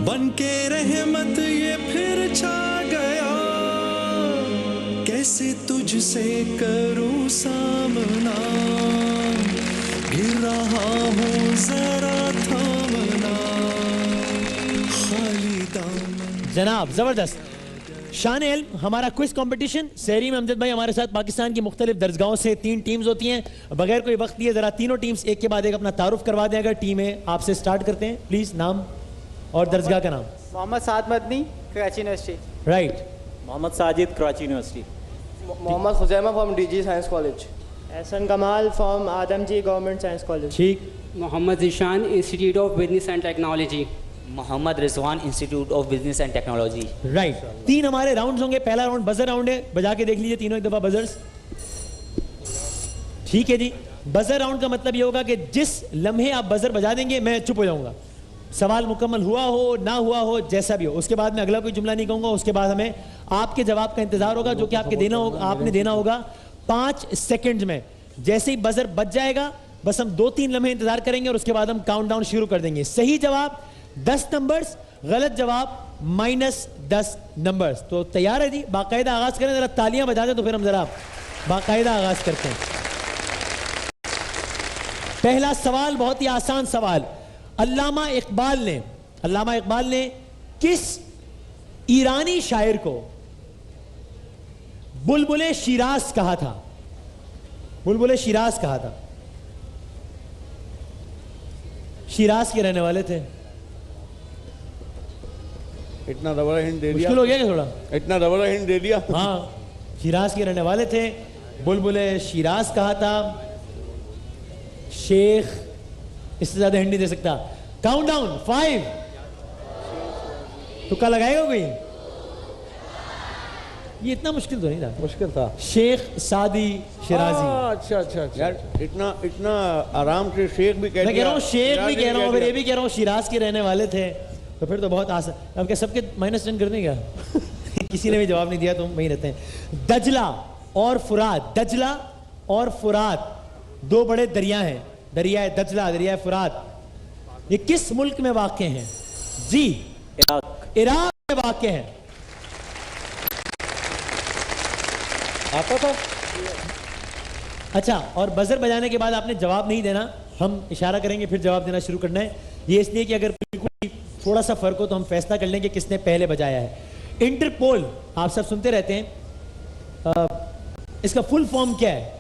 बन के रहमत ये फिर छा गया, कैसे तुझसे करूं सामना, गिर रहा हूं जरा थामना, खाली दामन। जनाब जबरदस्त। शान इल्म हमारा क्विज कंपटीशन। सहरी में अमजद भाई हमारे साथ पाकिस्तान की मुख्तलिफ दरगाहों से 3 टीम्स होती हैं। बगैर कोई वक्त लिए जरा तीनों टीम्स एक के बाद एक अपना तारुफ करवा दें। अगर टीम है आपसे स्टार्ट करते हैं, प्लीज नाम और दरगाह का नाम। Mohammad Saad Madani, Karachi university. Right. Mohammad Sajid, Karachi university. Mohammad Khuzaima from DG science college. Ahsan Kamal from Adamjee government science college. ठीक। Mohammad Zeeshan, institute of business and technology. Mohammad Rizwan, institute of business and technology. Right. 3 हमारे राउंड्स होंगे। पहला राउंड बजर राउंड है, बजा के देख लीजिए तीनों एक दफा बजर्स। ठीक है जी। बजर राउंड का मतलब ये होगा कि जिस लम्हे आप बजर बजा देंगे मैं चुप हो जाऊंगा। सवाल मुकम्मल हुआ हो ना हुआ हो जैसा भी हो, उसके बाद मैं अगला कोई जुमला नहीं कहूंगा। उसके बाद हमें आपके जवाब का इंतजार होगा जो कि आपने देना होगा 5 सेकंड्स में। जैसे ही बजर बज जाएगा बस हम 2-3 लम्हे इंतजार करेंगे और उसके बाद हम काउंटडाउन शुरू कर देंगे। सही जवाब 10 नंबर्स, गलत जवाब -10 नंबर्स। तो तैयार है जी? बाकायदा आगाज करें, जरा तालियां बजा दें तो फिर हम जरा बाकायदा आगाज करते हैं। पहला सवाल बहुत ही आसान सवाल। अल्लामा इकबाल ने किस ईरानी शायर को बुलबुले शिराज कहा था? बुलबुले शिराज कहा था। शिराज के रहने वाले थे। इतना डबल हिंट दे दिया। मुश्किल हो गया क्या थोड़ा? इतना डबल हिंट दे दिया। हाँ, शिराज के रहने वाले थे, बुलबुले शिराज कहा था। शेख, इससे ज्यादा हिंट नहीं दे सकता। काउंटडाउन 5। तुक्का लगाएगा कोई? ये इतना मुश्किल तो नहीं था। मुश्किल था। शेख सादी शिराजी। अच्छा यार, इतना आराम से शेख भी मैं कह रहा हूँ, शेख भी कह रहा हूँ, फिर ये भी कह रहा हूँ शिराज के रहने वाले थे, तो फिर तो बहुत आसान। अब क्या सबके -10 कर देंगे? किसी ने भी जवाब नहीं दिया तो वहीं रहते हैं। दजला और फुरात। दजला और फुरात 2 बड़े दरिया हैं। दरिया दजला, दरिया फुरात, ये किस मुल्क में वाक़ हैं? जी, इराक में वाक़ हैं। आता था। अच्छा, और बजर बजाने के बाद आपने जवाब नहीं देना, हम इशारा करेंगे फिर जवाब देना शुरू करना है। ये इसलिए कि अगर बिल्कुल थोड़ा सा फर्क हो तो हम फैसला कर लेंगे किसने पहले बजाया है। इंटरपोल आप सब सुनते रहते हैं, इसका फुल फॉर्म क्या है?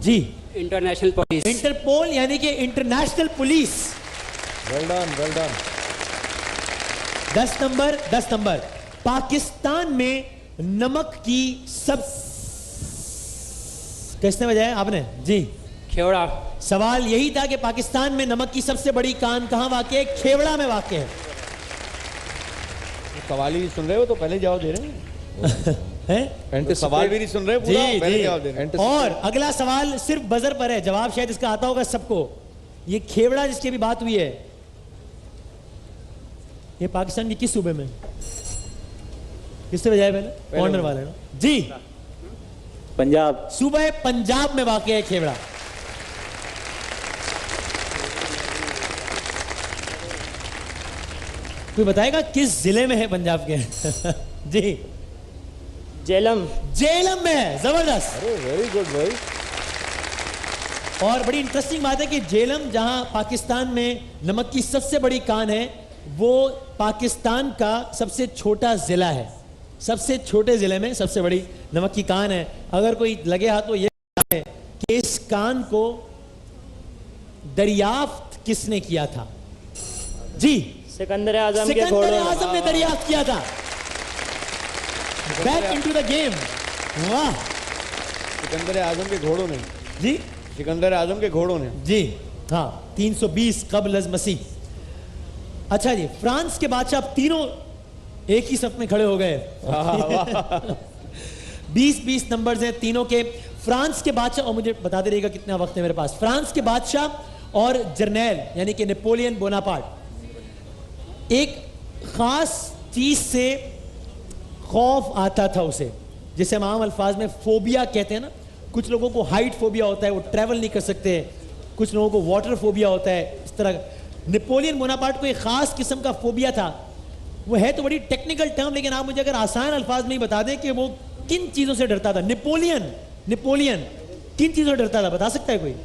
जी, इंटरनेशनल पुलिस। इंटरपोल यानी कि international police. Well done. 10 number. Pakistan में नमक की सब किसने बजाया? आपने जी। खेवड़ा। सवाल यही था कि पाकिस्तान में नमक की सबसे बड़ी कान कहां वाक़ है? खेवड़ा में वाक़ है। सवाल ही सुन रहे हो तो पहले जवाब दे रहे हैं। सवाल भी नहीं सुन रहे पूरा, पहले जवाब दे रहे हैं। और अगला सवाल सिर्फ बजर पर है, जवाब शायद इसका आता होगा सबको। ये खेवड़ा जिसकी भी बात हुई है, ये पाकिस्तान के किस सूबे में? किससे बजाया पहले? ऑनर वाले ना जी। पंजाब। सूबे पंजाब में वाक़ है खेवड़ा। कोई बताएगा किस जिले में है पंजाब के? जी, जेलम में है। जबरदस्त। अरे वेरी गुड भाई। और बड़ी इंटरेस्टिंग बात है कि जेलम, जहां पाकिस्तान में नमक की सबसे बड़ी कान है, वो पाकिस्तान का सबसे छोटा जिला है। सबसे छोटे जिले में सबसे बड़ी नमक की कान है। अगर कोई लगे हाथ तो ये है कि इस कान को दरियाफ्त किसने किया था? जी, सिकंदर आजम के घोड़ों ने दरियाफ्त किया था। Back into the game. वाह। सिकंदर आजम के घोड़ों ने। जी, सिकंदर आजम के घोड़ों ने। जी हाँ, 320 कब्ल अज़ मसीह। अच्छा जी, फ्रांस के बादशाह तीनों एक ही सफ में खड़े हो गए। 20-20 नंबर्स हैं तीनों के। फ्रांस के बादशाह, और मुझे बता दे रहिएगा कितना वक्त है मेरे पास। फ्रांस के बादशाह और जर्नैल यानी कि नेपोलियन बोनापार्ट, एक खास चीज से खौफ आता था उसे, जिसे हम आम अल्फाज में फोबिया कहते हैं ना। कुछ लोगों को हाइट फोबिया होता है, वो ट्रैवल नहीं कर सकते। कुछ लोगों को वाटर फोबिया होता है। इस तरह नेपोलियन बोनापार्ट को एक खास किस्म का फोबिया था। वो है तो बड़ी टेक्निकल टर्म, लेकिन आप मुझे अगर आसान अल्फाज में ही बता दें कि वो किन चीजों से डरता था। नेपोलियन किन चीजों से डरता था, बता सकता है कोई?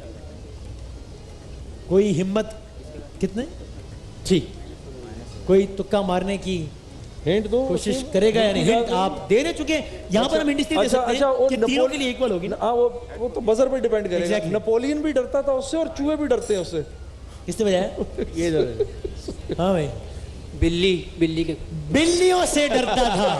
कोई हिम्मत? कितने? ठीक, कोई तुक्का मारने की हिंट दो, कोशिश करेगा या नहीं? हिंट आप दे रहे चुके हैं, यहाँ पर हम हिंट इसलिए दे सकते हैं कि तीनों के लिए इक्वल होगी ना। हाँ, वो तो बजर पे डिपेंड करेगा। नेपोलियन भी डरता था उससे और चूहे भी डरते हैं उससे। किसने बजाया? ये जरा हाँ भाई, बिल्ली के बिल्लियों से डरता था।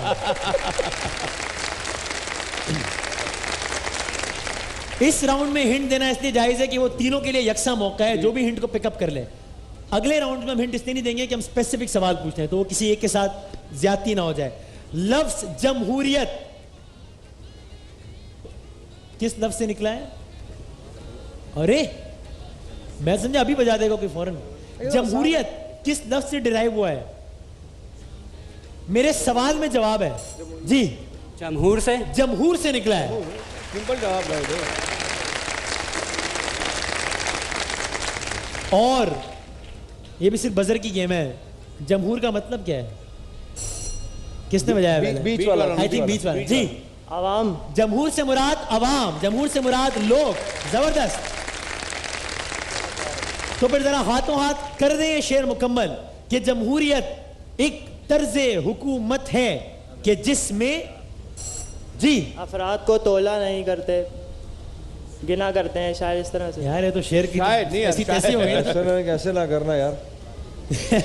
इस राउंड में हिंट देना इसलिए जायज है कि वो तीनों के लिए यकसा मौका है, जो भी हिंट को पिकअप कर ले। अगले राउंड में हम हिंट इसलिए नहीं देंगे कि हम स्पेसिफिक सवाल पूछते हैं, तो वो किसी एक के साथ ज्यादती ना हो जाए। लफ्ज जमहूरियत किस लफ्ज से निकला है? अरे मैं समझा अभी बजा देगा कोई फौरन। जमहूरियत किस लफ्ज से डिराइव हुआ है? मेरे सवाल में जवाब है जी। जमहूर से निकला है। सिंपल जवाब है। और ये भी सिर्फ बजर की गेम है। जमहूर का मतलब क्या है? किसने बजाया? बीच वाला, आई थिंक बीच वाला जी। आवाम। जमहूर से मुराद अवाम, जमहूर से मुराद लोग। जबरदस्त। तो फिर जरा हाथों हाथ कर दें ये शेर मुकम्मल कि जमहूरियत एक तर्जे हुकूमत है कि जिसमें जी अफराद को तोला नहीं करते, गिना करते हैं, शायद इस तरह से। यार ये तो शेर की शायद नहीं, ऐसी तैसी हो गई। कैसे ना करना यार।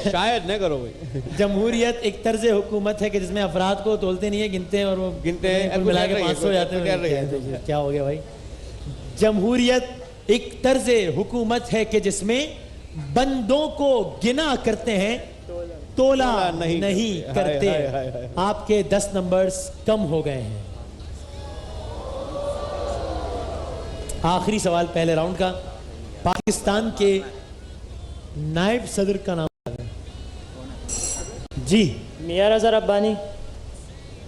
शायद नहीं करो भाई। जमहूरियत एक तर्ज हुकूमत है कि जिसमें अफराद को तोलते नहीं है, गिनते हैं और वो गिनते हैं, कुल मिला के 500 हो जाते हैं। क्या हो गया भाई? जमहूरियत एक तर्ज हुकूमत है कि जिसमें बंदों को गिना करते हैं, तोला नहीं करते। आपके 10 नंबर्स कम हो गए हैं। आखिरी सवाल पहले राउंड का। पाकिस्तान के नायब सदर का नाम जी। मियां रज़ा रब्बानी।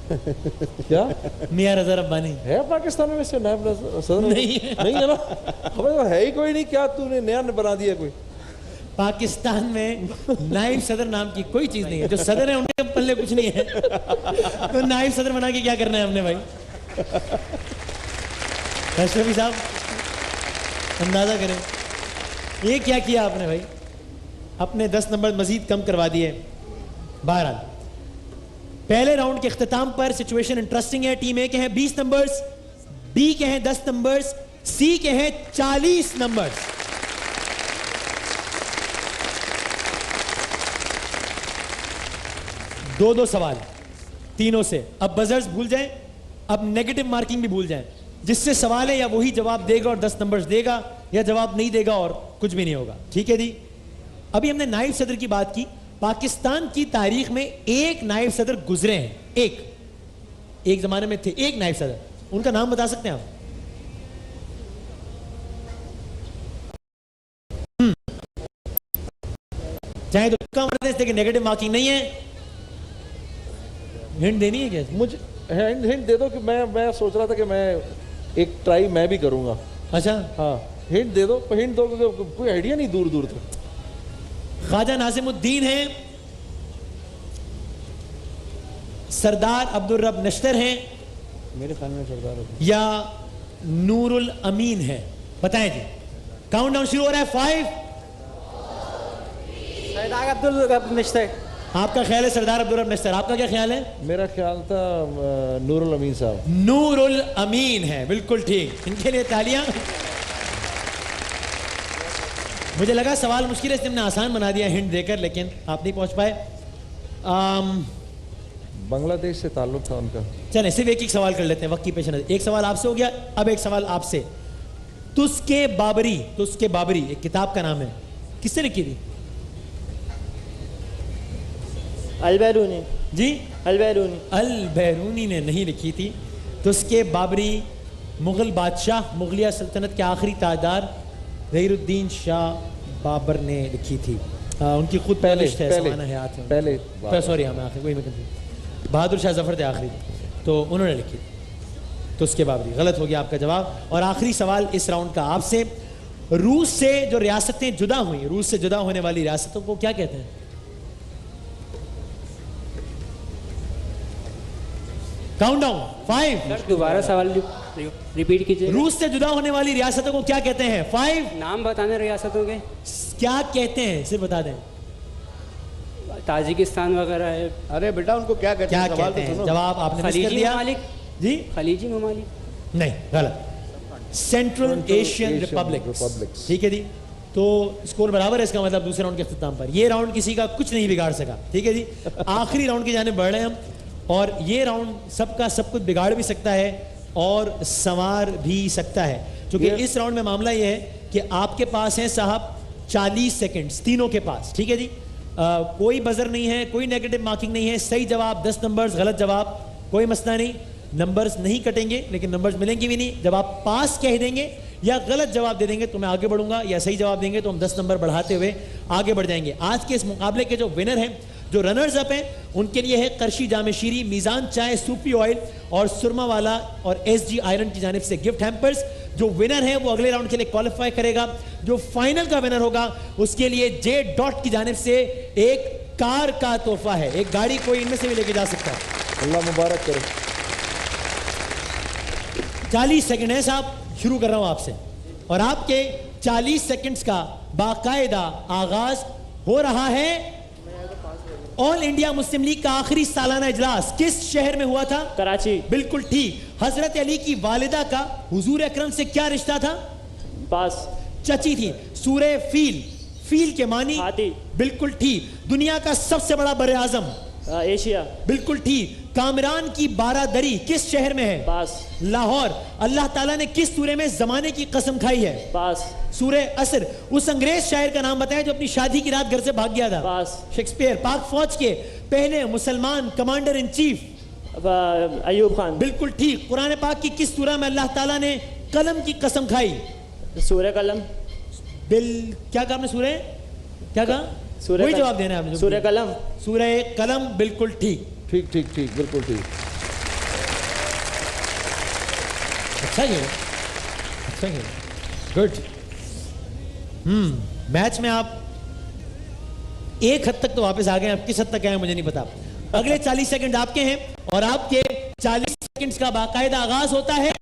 क्या? मियां रज़ा रब्बानी है पाकिस्तान में वैसे नायब सदर? नहीं है ना, हमें तो है ही कोई नहीं। क्या तूने नया बना दिया कोई? पाकिस्तान में नायब सदर नाम की कोई चीज नहीं है। जो सदर है उनके पल्ले कुछ नहीं है, तो नायब सदर बना के क्या करना है हमने भाई? अशरफी साहब अंदाजा करें, ये क्या किया आपने भाई? अपने 10 नंबर मजीद कम करवा दिए। बहरहाल पहले राउंड के इख्तिताम पर सिचुएशन इंटरेस्टिंग है। टीम ए के हैं 20 नंबर्स, बी के हैं 10 नंबर्स, सी के हैं 40 नंबर्स। दो सवाल तीनों से। अब बजर्स भूल जाएं, अब नेगेटिव मार्किंग भी भूल जाएं। जिससे सवाल है या वही जवाब देगा और 10 नंबर्स देगा, या जवाब नहीं देगा और कुछ भी नहीं होगा। ठीक है जी। अभी हमने नायब सदर की बात की। पाकिस्तान की तारीख में एक नायब सदर गुजरे हैं। एक जमाने में थे एक नायब सदर। उनका नाम बता सकते हैं आप? चाहे तो तुक्का मार दें, लेकिन नेगेटिव मार्किंग नहीं है। हिंट देनी है क्या? मुझे हिंट दे दो कि मैं सोच रहा था कि मैं एक ट्राई मैं भी करूंगा। अच्छा हाँ, हिंट दे दो। हिंट दो तो कोई आइडिया नहीं दूर दूर तक। ख्वाजा नाज़िमुद्दीन हैं, सरदार अब्दुल रब नश्तर हैं, मेरे ख्याल में सरदार या नूरुल अमीन है? बताएं जी। काउंटडाउन शुरू हो रहा है। 5। सरदार अब्दुल रब नश्तर। आपका ख्याल है सरदार अब्दुल रब नश्तर, आपका क्या ख्याल है? मेरा ख्याल था नूरुल अमीन साहब। नूरुल अमीन है, बिल्कुल ठीक। इनके लिए तालियां। मुझे लगा सवाल मुश्किल है इसलिए हमने आसान बना दिया हिंट देकर, लेकिन आप नहीं पहुंच पाए। बांग्लादेश से ताल्लुक था उनका। चलें सिर्फ एक सवाल कर लेते हैं वक्त की पेश नजर। एक सवाल आपसे हो गया, अब एक सवाल आपसे। तुस्के बाबरी एक किताब का नाम है, किसने लिखी थी? अल-बैरूनी जी। अल-बैरूनी ने नहीं लिखी थी। तुस्के बाबरी मुगल बादशाह, मुगलिया सल्तनत के आखिरी ताजदार ज़हीरुद्दीन शाह बाबर ने लिखी थी। उनकी खुद पहले सॉरी हमें आखिरी वही मैं बहादुर शाह जफर थे आखिरी, तो उन्होंने लिखी। तो उसके बाबरी गलत हो गया आपका जवाब। और आखिरी सवाल इस राउंड का आपसे। रूस से जो रियासतें जुदा हुई, रूस से जुदा होने वाली रियासतों को क्या कहते हैं? काउंटडाउन 5। सर दोबारा सवाल रिपीट कीजिए। रूस से जुदा होने वाली रियासतों को क्या कहते हैं? 5। नाम बताने रियासतों के। क्या कहते हैं सिर्फ बता दें। ताजिकिस्तान वगैरह है। अरे बेटा उनको क्या कहते हैं? क्या कहते हैं? जवाब आपने मिस कर खलीजी दिया। ममालिक। जी खलीजी ममालिक नहीं, गलत। Central Asian Republic. ठीक है जी, तो स्कोर बराबर है, इसका मतलब दूसरे राउंड के अख्ताम पर ये राउंड किसी का कुछ नहीं बिगाड़ सका। ठीक है जी, आखिरी राउंड की जानिब बढ़ रहे हैं हम, और ये राउंड सबका सब कुछ बिगाड़ भी सकता है और संवार भी सकता है, क्योंकि इस राउंड में मामला ये है कि आपके पास है साहब 40 सेकंड्स तीनों के पास। ठीक है जी, कोई बजर नहीं है, कोई नेगेटिव मार्किंग नहीं है। सही जवाब 10 नंबर्स, गलत जवाब कोई मसला नहीं, नंबर्स नहीं कटेंगे लेकिन नंबर्स मिलेंगे भी नहीं। जब आप पास कह देंगे या गलत जवाब दे देंगे तो मैं आगे बढ़ूंगा, या सही जवाब देंगे तो हम 10 नंबर बढ़ाते हुए आगे बढ़ जाएंगे। आज के इस मुकाबले के जो विनर हैं, जो रनर्स अप हैं, उनके लिए है करशी जामेशीरी, मीज़ान चाय, सूफी ऑयल और सुरमा वाला और SG आयरन की जानिब से गिफ्ट हैम्पर्स। जो विनर है वो अगले राउंड के लिए क्वालिफाई करेगा। जो फाइनल का विनर होगा उसके लिए जे डॉट की जानिब से एक कार का तोहफा है, एक गाड़ी कोई इनमें से भी लेके जा सकता है। अल्लाह मुबारक करे। 40 सेकंड है साहब, शुरू कर रहा हूं आपसे, और आपके 40 सेकंड्स का बाकायदा आगाज हो रहा है। ऑल इंडिया मुस्लिम लीग का आखिरी सालाना इजलास किस शहर में हुआ था? कराची। बिल्कुल ठीक। हजरत अली की वालिदा का हुजूर अकरम से क्या रिश्ता था? पास। चची थी। सूरे फील, फील के मानी? हाथी। बिल्कुल ठीक। दुनिया का सबसे बड़ा बरे आजम? एशिया। बिल्कुल ठीक। कामरान की बारादरी किस शहर में है? पास। लाहौर। अल्लाह ताला ने किस सूरे में जमाने की कसम खाई है? पास। सूरे असर। उस अंग्रेज शायर का नाम बताएं जो अपनी शादी की रात घर से भाग गया था? पास। शेक्सपियर। पाक फौज के पहले मुसलमान commander in chief? Ayub Khan. बिल्कुल ठीक। कुरान पाक की किस सूरा में अल्लाह ताला ने कलम की कसम खाई? सूरह कलम। क्या कहा आपने? सूरे क्या कहा? सूरह वही जवाब देना है आपने। सूरह कलम। सूरह कलम, बिल्कुल ठीक। ठीक ठीक ठीक, बिल्कुल ठीक। अच्छा खेले, अच्छा खेले, गुड। मैच में आप एक हद तक तो वापस आ गए, आप किस हद तक आए मुझे नहीं पता। अगले 40 सेकंड आपके हैं और आपके 40 सेकंड्स का बाकायदा आगाज होता है।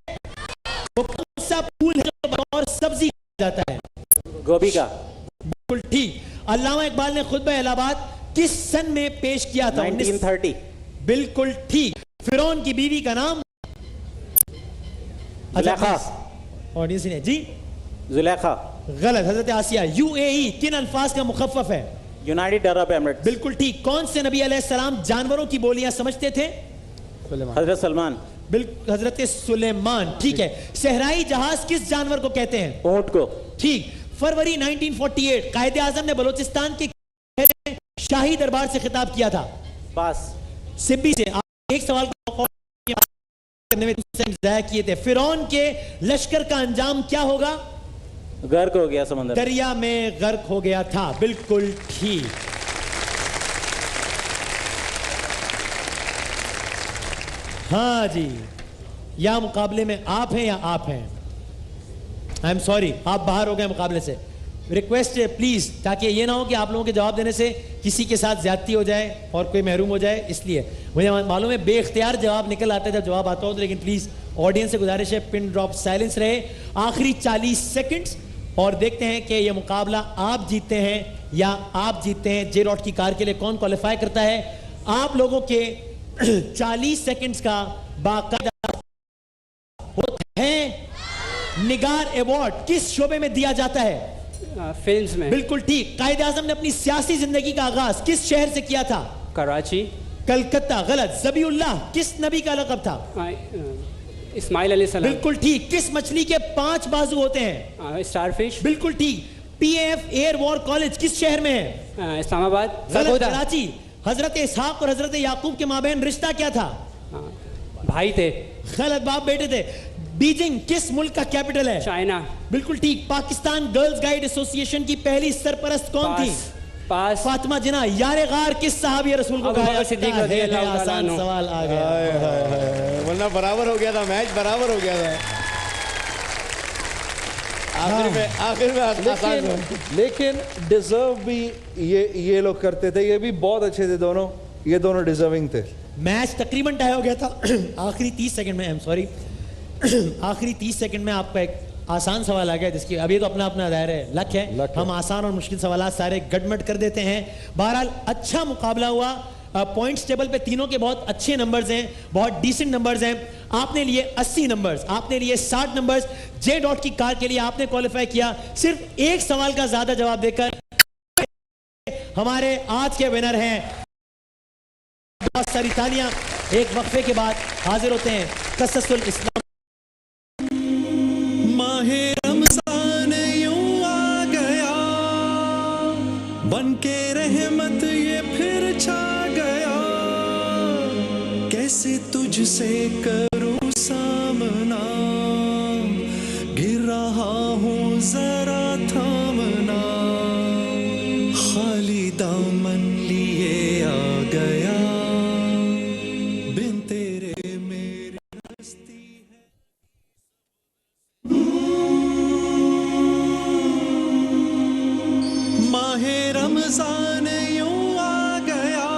वो कौन सा फूल है जो बतौर सब्जी जाता है? गोभी का। बिल्कुल ठीक। अल्लामा इकबाल ने खुतबा इलाहाबाद किस सन में पेश किया था? 1930। बिल्कुल ठीक। फिरौन की बीवी का नाम? जुलेखा। ऑडियंस ने जी? जुलेखा। गलत। हजरत आसिया। UAE किन अल्फाज का मुखफ़फ़ है? United Arab Emirates. बिल्कुल ठीक। कौन से नबी अलैहिस्सलाम जानवरों की बोलियां समझते थे? हजरत सलमान। बिल्कुल, हजरत सुलेमान। ठीक है। सहराई जहाज किस जानवर को कहते हैं? ऊंट को। ठीक। फरवरी 1948 कायदे आजम ने बलोचिस्तान के शाही दरबार से खिताब किया था? पास। सिब्बी से। आप एक सवाल को करने में ज़ाया किए थे। फिरौन के लश्कर का अंजाम क्या होगा? गर्क हो गया समंदर। दरिया में गर्क हो गया था। बिल्कुल ठीक। हाँ जी, या मुकाबले में आप हैं या आप हैं? आई एम सॉरी, आप बाहर हो गए मुकाबले से। रिक्वेस्ट है प्लीज, ताकि ये ना हो कि आप लोगों के जवाब देने से किसी के साथ ज्यादती हो जाए और कोई महरूम हो जाए। इसलिए मुझे मालूम है बेख्तियार जवाब निकल आता है जब जवाब आता हो तो, लेकिन प्लीज ऑडियंस से गुजारिश है पिन ड्रॉप साइलेंस रहे। आखिरी 40 सेकंड्स और देखते हैं कि यह मुकाबला आप जीतते हैं या आप जीतते हैं। जे डॉट की कार के लिए कौन क्वालिफाई करता है? आप लोगों के 40 सेकंड्स का बाकायदा है। निगार अवार्ड किस शोबे में दिया जाता है? फिल्म्स में। बिल्कुल ठीक। कायदे आजम ने अपनी सियासी जिंदगी का आगाज किस शहर से किया था? कराची। कलकत्ता। गलत। ज़बीउल्लाह किस नबी का लक़ब था? इस्माइल अलैहिस्सलाम। बिल्कुल ठीक। किस मछली के 5 बाजू होते हैं? स्टारफिश। बिल्कुल ठीक। PAF एयर वॉर कॉलेज किस शहर में है? इस्लामाबाद। गलत। कराची। हजरत इसहाक और हजरत याकूब के माबैन रिश्ता क्या था? भाई थे। गलत। बाप बेटे थे। बीजिंग किस मुल्क का कैपिटल है? चाइना। बिल्कुल ठीक। पाकिस्तान गर्ल्स गाइड एसोसिएशन की पहली सरपरस्त कौन थी? पास। फातिमा जिन्ना। यारे गार किस सहाबी रसूल को कहा जाता है? आसान सवाल आ गया, वरना बराबर हो गया था, मैच बराबर हो गया था। आखिर में आसान है। लेकिन डिजर्व भी ये लोग करते थे, ये भी बहुत अच्छे थे दोनों, ये दोनों डिजर्विंग थे। मैच तकरीबन टाई हो गया था। आखिरी 30 सेकंड में, आई एम सॉरी, आखिरी 30 सेकंड में आपका एक आसान सवाल आ गया, जिसकी अभी तो अपना अपना दायरा है, लक है। हम आसान और मुश्किल सवाल सारे गड़मड़ कर देते हैं। बहरहाल अच्छा मुकाबला हुआ। पॉइंट्स टेबल पे तीनों के बहुत अच्छे नंबर्स हैं, बहुत डिसेंट नंबर्स हैं। आपने लिए 80 नंबर्स, आपने लिए 60 नंबर्स। जे डॉट की कार के लिए आपने क्वालिफाई किया सिर्फ एक सवाल का ज्यादा जवाब देकर। हमारे आज के विनर हैं। बहुत सारी तालियां। एक वक्फे के बाद हाजिर होते हैं कससुल इस्लाम। माहे रमजान यूं आ गया, बनके रहमत ये फिर छा गया। कैसे तुझसे करूं सामना, गिर रहा हूं जरा थामना। खाली दामन लिए आ गया, बिन तेरे मेरी हस्ती है। माहे रमजान यूं आ गया,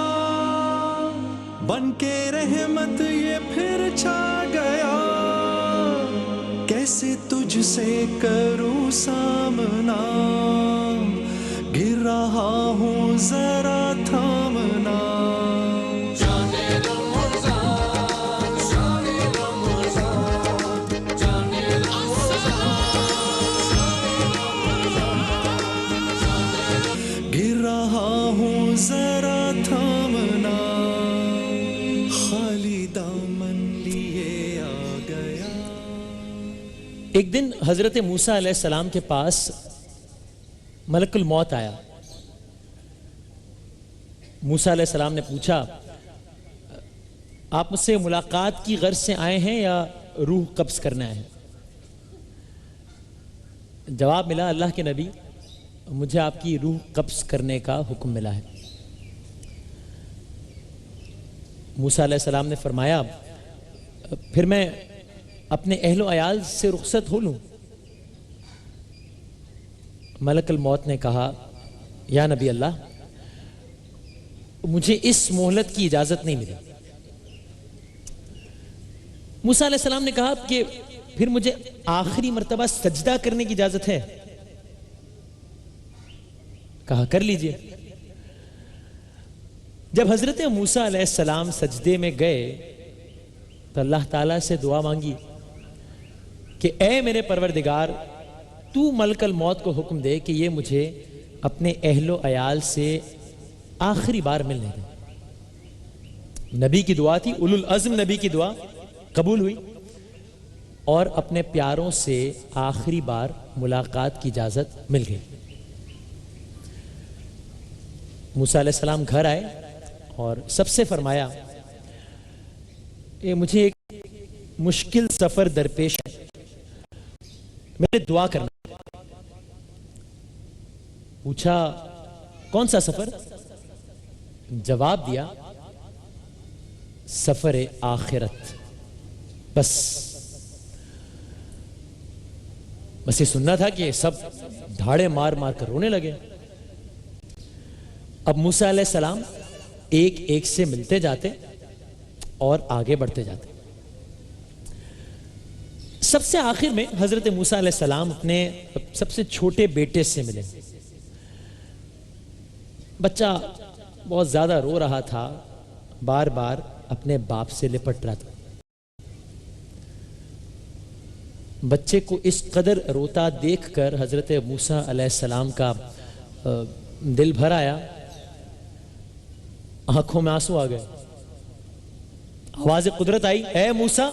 बनके रहमत ये फिर छा गया। कैसे तुझसे करूं सामना, गिर रहा हूं जरा थामना। गिर रहा हूं जरा थामना, खाली दामन लिए आ गया। एक दिन हजरत मूसा अलैहिस्सलाम के पास मलकुल मौत आया। मूसा अलैहिस्सलाम ने पूछा, आप मुझसे मुलाकात की गर्ज से आए हैं या रूह कब्ज करने आए हैं? जवाब मिला, अल्लाह के नबी, मुझे आपकी रूह कब्ज करने का हुक्म मिला है। मूसा अलैहिस्सलाम ने फरमाया, फिर मैं अपने अहलो अयाल से रुखसत हो लूं? मलकुल मौत ने कहा, या नबी अल्लाह, मुझे इस मोहलत की इजाजत नहीं मिली। मूसा अलैहिस्सलाम ने कहा कि फिर मुझे आखिरी मर्तबा सजदा करने की इजाजत है? कहा, कर लीजिए। जब हजरत मूसा अलैहिस्सलाम सजदे में गए तो अल्लाह ताला से दुआ मांगी कि ए मेरे परवरदिगार, तू मलकल मौत को हुक्म दे कि ये मुझे अपने अहलो अयाल से आखिरी बार मिलने दे। नबी की दुआ थी, उलुल अज़्म नबी की दुआ कबूल हुई और अपने प्यारों से आखिरी बार मुलाकात की इजाजत मिल गई। मूसा अलैहिस्सलाम घर आए और सबसे फरमाया, मुझे एक मुश्किल सफर दरपेश है, मेरे दुआ करना। पूछा, कौन सा सफर? जवाब दिया, सफर आखिरत। बस ये सुनना था कि सब धाड़े मार मार कर रोने लगे। अब मूसा अलैहिस्सलाम एक एक से मिलते जाते और आगे बढ़ते जाते। सबसे आखिर में हजरत मूसा अलैहिस्सलाम अपने सबसे छोटे बेटे से मिले। बच्चा बहुत ज्यादा रो रहा था, बार बार अपने बाप से लिपट रहा था। बच्चे को इस कदर रोता देखकर हजरत मूसा अलैहिस्सलाम का दिल भर आया, आंखों में आंसू आ गए। आवाज कुदरत आई, ऐ मूसा,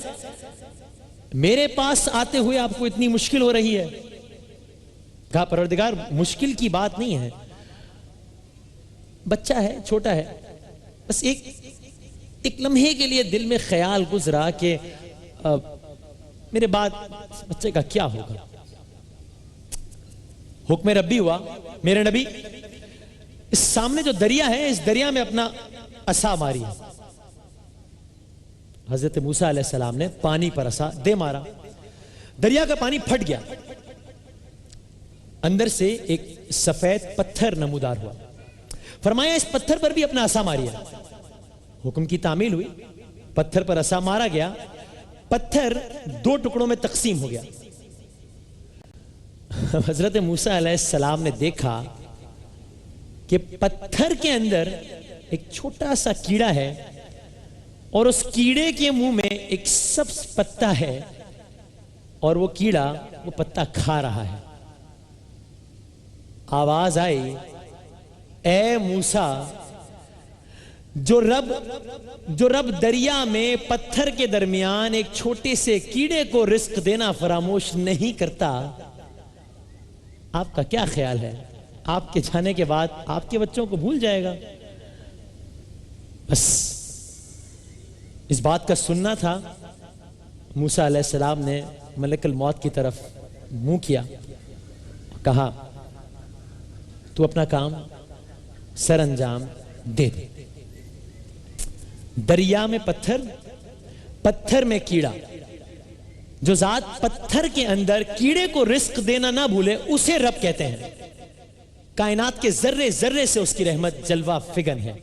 मेरे पास आते हुए आपको इतनी मुश्किल हो रही है? कहा, परवरदिगार, मुश्किल की बात नहीं है, बच्चा है, छोटा है, बस एक लम्हे के लिए दिल में ख्याल गुजरा कि मेरे बाद बच्चे का क्या होगा। हुक्म रब्बी हुआ, मेरे नबी, इस सामने जो दरिया है, इस दरिया में अपना असा मारी। हजरत मूसा अलैहिस्सलाम ने पानी पर असा दे मारा, दरिया का पानी फट गया अंदर से एक सफेद पत्थर नमूदार हुआ। फरमाया इस पत्थर पर भी अपना असा मारिया। हुक्म की तामील हुई, पत्थर पर असा मारा गया, पत्थर 2 टुकड़ों में तकसीम हो गया। हजरत मूसा अलैहिस्सलाम ने देखा कि पत्थर के अंदर एक छोटा सा कीड़ा है और उस कीड़े के मुंह में एक सब्ज पत्ता है और वो कीड़ा वो पत्ता खा रहा है। आवाज आई, ए मूसा, जो रब दरिया में पत्थर के दरमियान एक छोटे से कीड़े को रिस्क देना फरामोश नहीं करता, आपका क्या ख्याल है? आपके जाने के बाद आपके बच्चों को भूल जाएगा? बस इस बात का सुनना था। मूसा अलैहिस्सलाम ने मलकुल मौत की तरफ मुंह किया, कहा तू अपना काम सर अंजाम दे दे। दरिया में पत्थर, पत्थर में कीड़ा, जो जात पत्थर के अंदर कीड़े को रिस्क देना ना भूले उसे रब कहते हैं। कायनात के जर्रे जर्रे से उसकी रहमत जलवा फिगन है।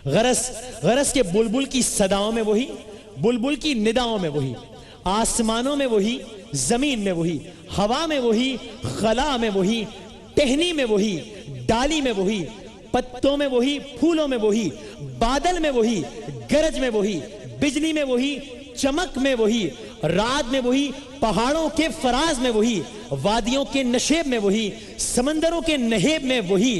गरस के बुलबुल की सदाओं में वही, बुलबुल की निदाओं में वही, आसमानों में वही, जमीन में वही, हवा में वही, खला में वही, टहनी में वही, डाली में वही, पत्तों में वही, फूलों में वही, बादल में वही, गरज में वही, बिजली में वही, चमक में वही, रात में वही, पहाड़ों के फराज में वही, वादियों के नशेब में वही, समंदरों के नहेब में वही,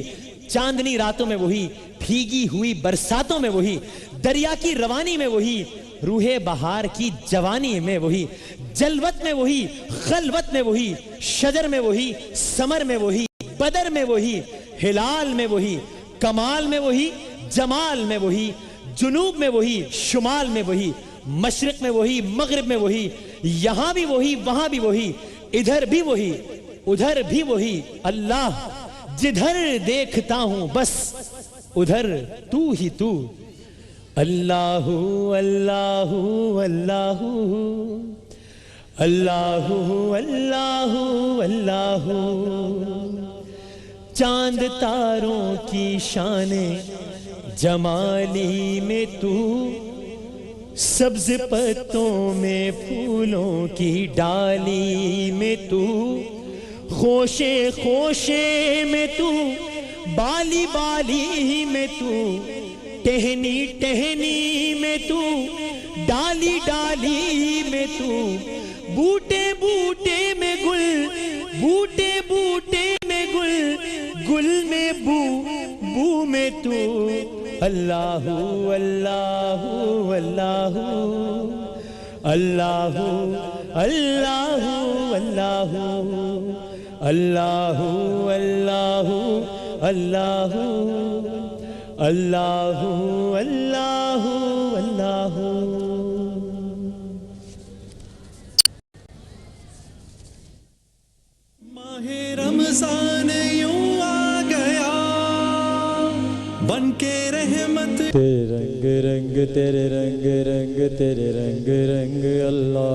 चांदनी रातों में वही, भीगी हुई बरसातों में वही, दरिया की रवानी में वही, रूहे बहार की जवानी में वही, जलवत में वही, खलवत में वही, शजर में वही, समर में वही, बदर में वही, हिलाल में वही, कमाल में वही, जमाल में वही, जुनूब में वही, शुमाल में वही, मशरिक में वही, मगरिब में वही, यहां भी वही, वहां भी वही, इधर भी वही, उधर भी वही। अल्लाह जिधर देखता हूं बस उधर तू ही तू। अल्लाहू अल्लाहू अल्लाहू अल्लाहू अल्लाहू अल्लाहू। चांद तारों की शाने जमाली में तू, सब्ज पत्तों में फूलों की डाली में तू, खोशे खोशे में तू, बाली बाली में तू, टहनी टहनी में तू, डाली डाली में तू, बूटे बूटे में गुल, बूटे बूटे में गुल, गुल में बू, बू में तू। अल्लाहू अल्लाहू अल्लाहू अल्लाहू अल्लाहू अल्लाहू अल्लाहू अल्लाहू अल्लाहू अल्लाहू अल्लाहू अल्लाहू। माहे रमजान यूं आ गया बन के रहमत। तेरे रंग रंग तेरे रंग रंग तेरे रंग रंग अल्लाह,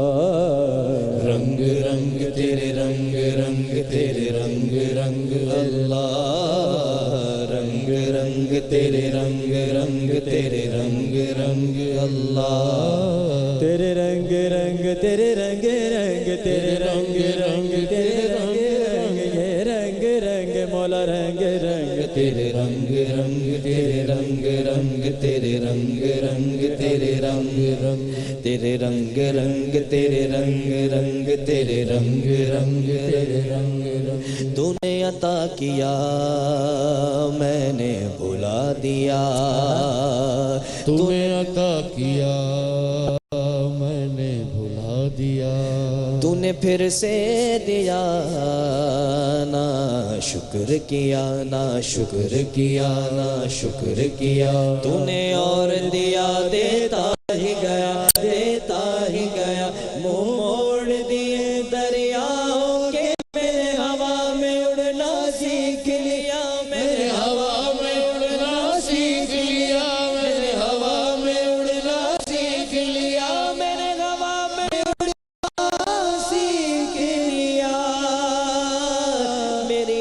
रंग रंग तेरे रंग रंग तेरे रंग रंग अल्लाह, रंग रंग तेरे रंग रंग तेरे रंग रंग अल्लाह, तेरे रंग रंग तेरे रंग रंग तेरे रंग रंग तेरे रंग रंग ये रंग रंग मौला रंग रंग तेरे रंग रंग तेरे रंग रंग तेरे रंग रंग तेरे रंग रंग तेरे रंग रंग तेरे रंग रंग तेरे रंग रंग तेरे रंग रंग। तूने अता किया मैंने भुला दिया, तूने अता किया मैंने भुला दिया, तूने फिर से दिया ना शुक्र किया, ना शुक्र किया, ना शुक्र किया, तूने और दिया देता ही गया, देता ही गया, मुंह मोड़ दिए दरियाओं के, मैंने हवा में उड़ना सीख लिया, मैंने हवा में उड़ना सीख लिया, मैंने हवा में उड़ना सीख लिया, मैंने हवा में उड़ना सीख लिया। मेरी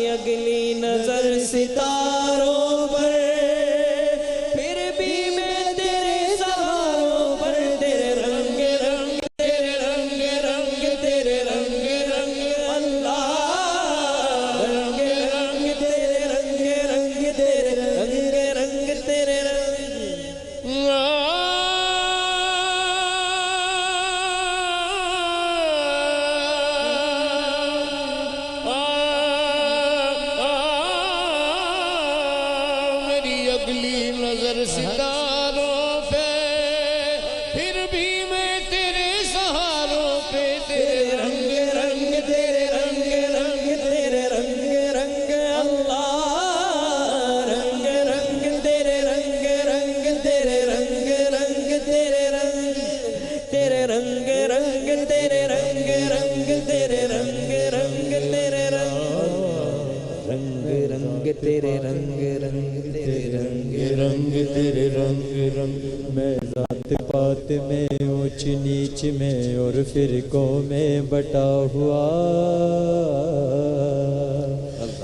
अगली नजर सितारों पे, फिर भी मैं तेरे सहारों पे, तेरे रंग रंग तेरे रंग रंग तेरे रंग रंग अल्लाह, रंग रंग तेरे रंग रंग तेरे रंग रंग तेरे रंग, तेरे रंग रंग तेरे रंग रंग तेरे रंग रंग तेरे रंग, रंग रंग तेरे रंग रंग तेरे रंग रंग तेरे रंग रंग। मैं जात पात में ऊंच नीच में और फिरकों में बटा हुआ,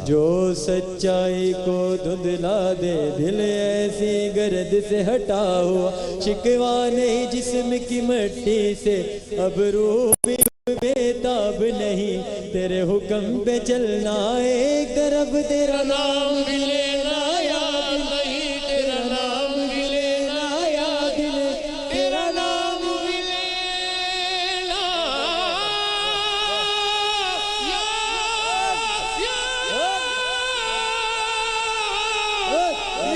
जो सच्चाई को धुंधला दे दिल ऐसी गर्द से हटा हुआ। शिकवा नहीं जिस्म की मट्टी से अब रूह भी बेताब नहीं, तेरे हुक्म पे चलना एक तरफ तेरा नाम भी लेना याद नहीं, तेरा नाम भी लेना याद नहीं, तेरा नाम भी लेना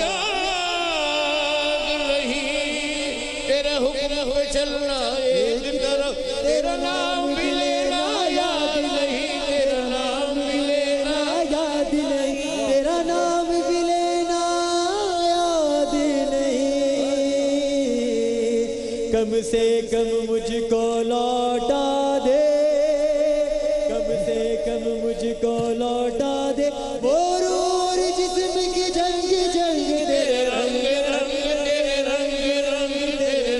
याद नहीं, तेरे हुक्म पे चलना एक तरफ तेरा नाम भी लेना याद नहीं, तेरा नाम भी लेना याद नहीं, तेरा नाम भी लेना याद नहीं। कम से कम मुझको लौटा दे, कम से कम मुझको लौटा दे वो रूह जिस्म की जंग जंग, तेरे रंग रंग तेरे रंग रंग तेरे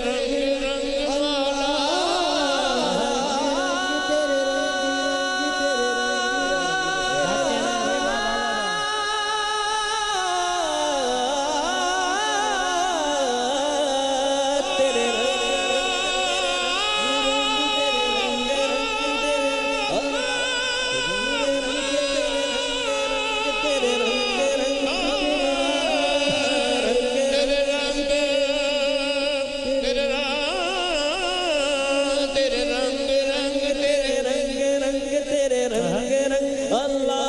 रंग रंग वाला,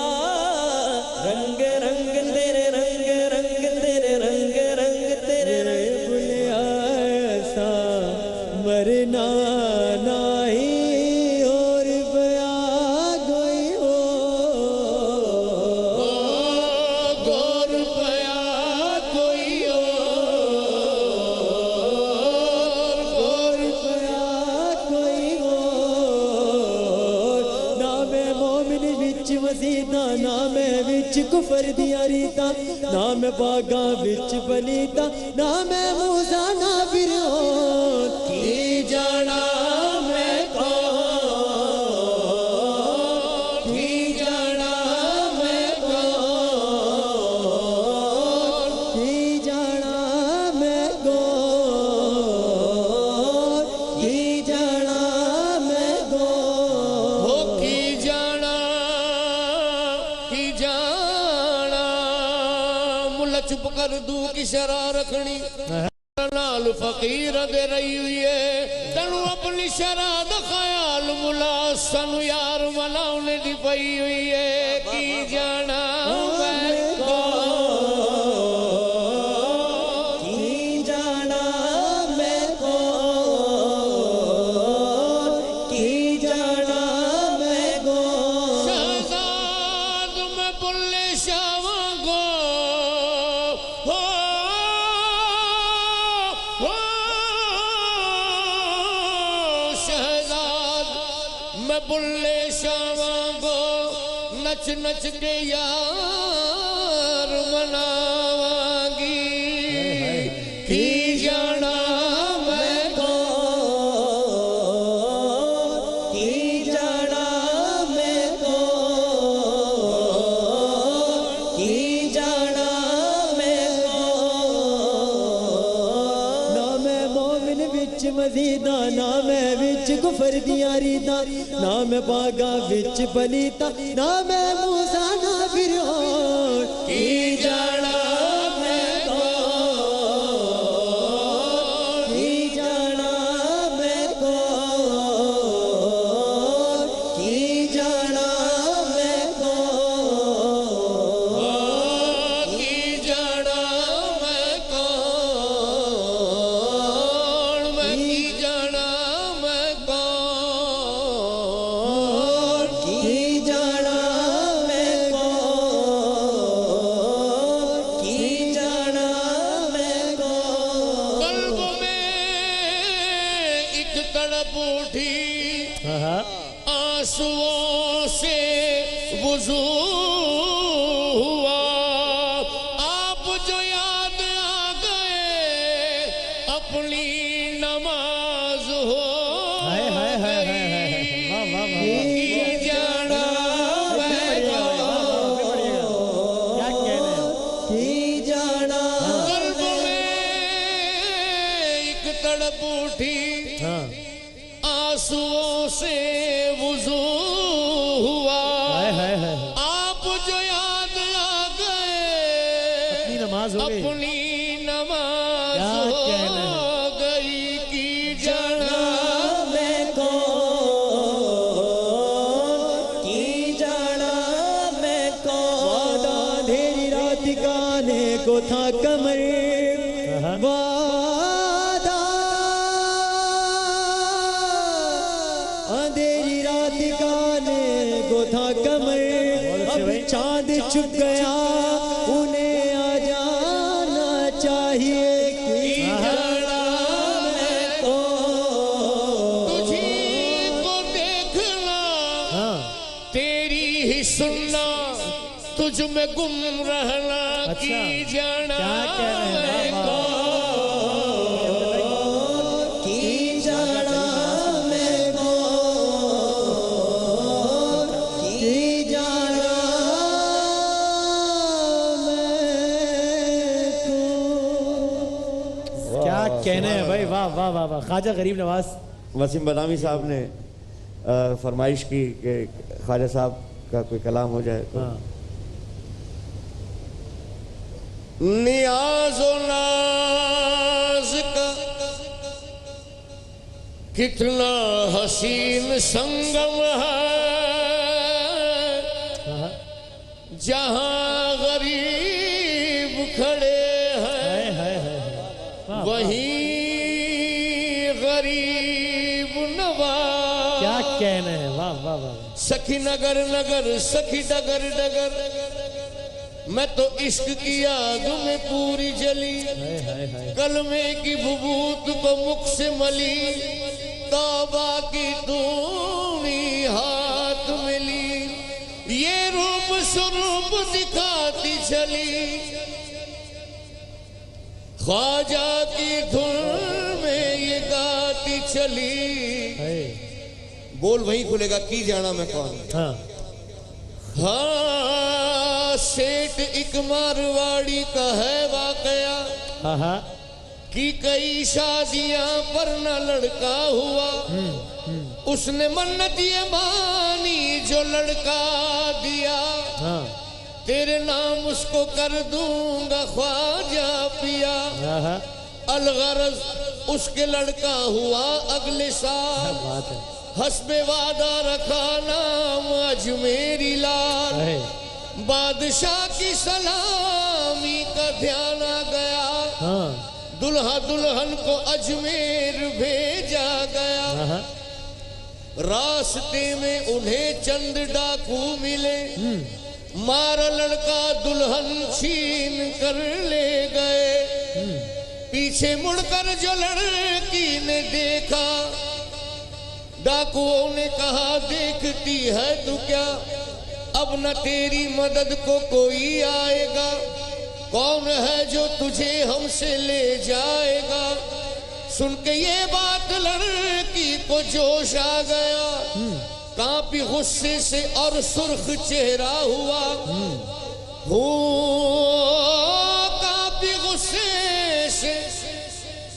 तेरे रंग मरना नहीं और बया कोई हो, गौर बया कोई हो, गौर बया कोई हो। ना मैं मोमिन विच मसीदा, ना मैं विच कुफर दिया रीता, ना मैं बागा विच बनीता, ना मैं मूसा ना फिरौन की जाना मैं कौन, की जाना मैं कौन, की जाना मैं कौन, की जाना मैं कौन, हो की जाना मुल्ला चुप कर दू की शरा रखनी नाल फकीर दे रही हुई है, तनु अपनी शरा दा ख्याल मुला सानू यार मनाने दी पई हुई है। की जाना मैं कौन, की जाना मैं कौन, की जाना मैं कौन। शहजाद मैं बुल्ले शावा गो हो, मैं बुल्ले शावा गो नच नच के यार मनावांगी। की जाना मैं कौन, की जाना मैं कौन, की जाना मैं कौन। ना मैं मोमिन विच मजीदा, ना मैं विच कुफर दिया रीता, ना मैं बागा विच बनीता, ना मैं मूसा ना फिरौन की जाना मैं कौन, की जाना मैं कौन, की जाना मैं कौन, की जाना मैं आंसुओं से वुजू हुआ, आप जो याद आ गए अपनी नमाज हो आंसुओं से वुजू हुआ, आप जो याद आ गए अपनी नमाज हो गई की जाना मैं कौन, की जाना मैं कौन। अंधेरी रात गाने को था कमर, अंधेरी रात गाने को था कमर, अब चांद चुप गया उन्हें आ जाना चाहिए कि जाना मैं तो तुझी को देखना तेरी ही सुनना, तुझ में गुम रहना की जाना मैं कहना है भाई। वाह वाह वाह वाह। ख्वाजा गरीब नवाज वसीम बदामी साहब ने फरमाइश की कि ख्वाजा साहब का कोई कलाम हो जाए तो। नियाज़ो नाज का कितना हसीन संगम है, जहां गरीब खड़े हैं वहीं गरीब नवाज। क्या कहना है। वाह वाह वाह। सखी नगर नगर सखी डगर डगर, मैं तो इश्क की आग में पूरी जली, कलमे की भभूत को मुख से मली, तौबा की दूनी हाथ मिली, ये रूप स्वरूप दिखाती चली, ख्वाजा की धुन में ये गाती चली। बोल वहीं खुलेगा की जाना मैं कौन। हाँ सेठ एक मारवाड़ी का है वाकया, कि कई शादियां पर न लड़का हुआ, उसने मन्नत ये मानी जो लड़का दिया, तेरे नाम उसको कर दूंगा ख्वाजा पिया। अलगरज उसके लड़का हुआ अगले साल, हस्बे वादा रखा नाम अजमेरी लाल, बादशाह की सलामी का ध्यान आ गया, दुल्हा दुल्हन को अजमेर भेजा गया। रास्ते में उन्हें चंद डाकू मिले, मारा लड़का दुल्हन छीन कर ले गए। पीछे मुड़कर जो लड़की ने देखा, डाकुओं ने कहा देखती है तू क्या, अब न तेरी मदद को कोई आएगा, कौन है जो तुझे हमसे ले जाएगा। सुन के ये बात लड़की को जोश आ गया, कांपी गुस्से से और सुर्ख चेहरा हुआ, कांपी गुस्से से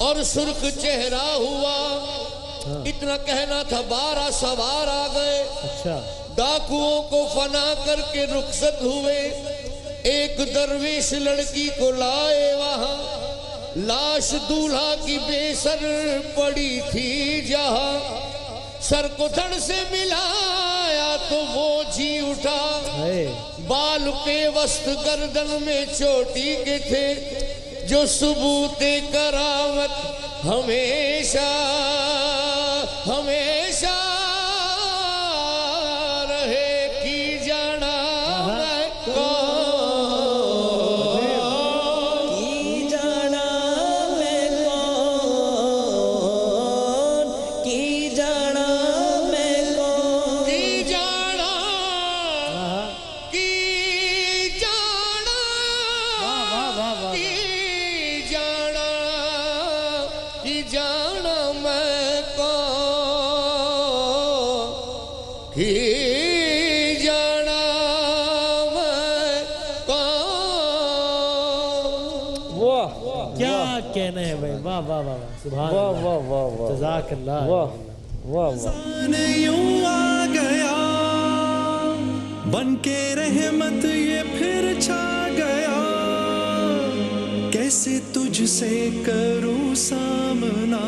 और सुर्ख चेहरा हुआ। इतना कहना था 12 सवार आ गए, डाकुओं को फना करके रुखसत हुए, एक दरवेश लड़की को लाए वहां, लाश दूल्हा की बेसर पड़ी थी जहां, सर को धड़ से मिलाया तो वो जी उठा, बाल पे वस्त गर्दन में चोटी के थे, जो सबूते करामत हमेशा हमेशा रहे की जाना मैं कौन, की जाना मैं कौन, की जाना मैं कौन, की की जाना मैं कौन की जाना मैं कौन। वाह क्या कहना है भाई, वाह वाह वाह वाह, सुभान वाह अल्लाह, वाह वाह वाह जज़ाकल्लाह। वाह वाह वाह। यूं आ गया बन के रहमत ये फिर छा गया, कैसे तुझसे करूं सामना।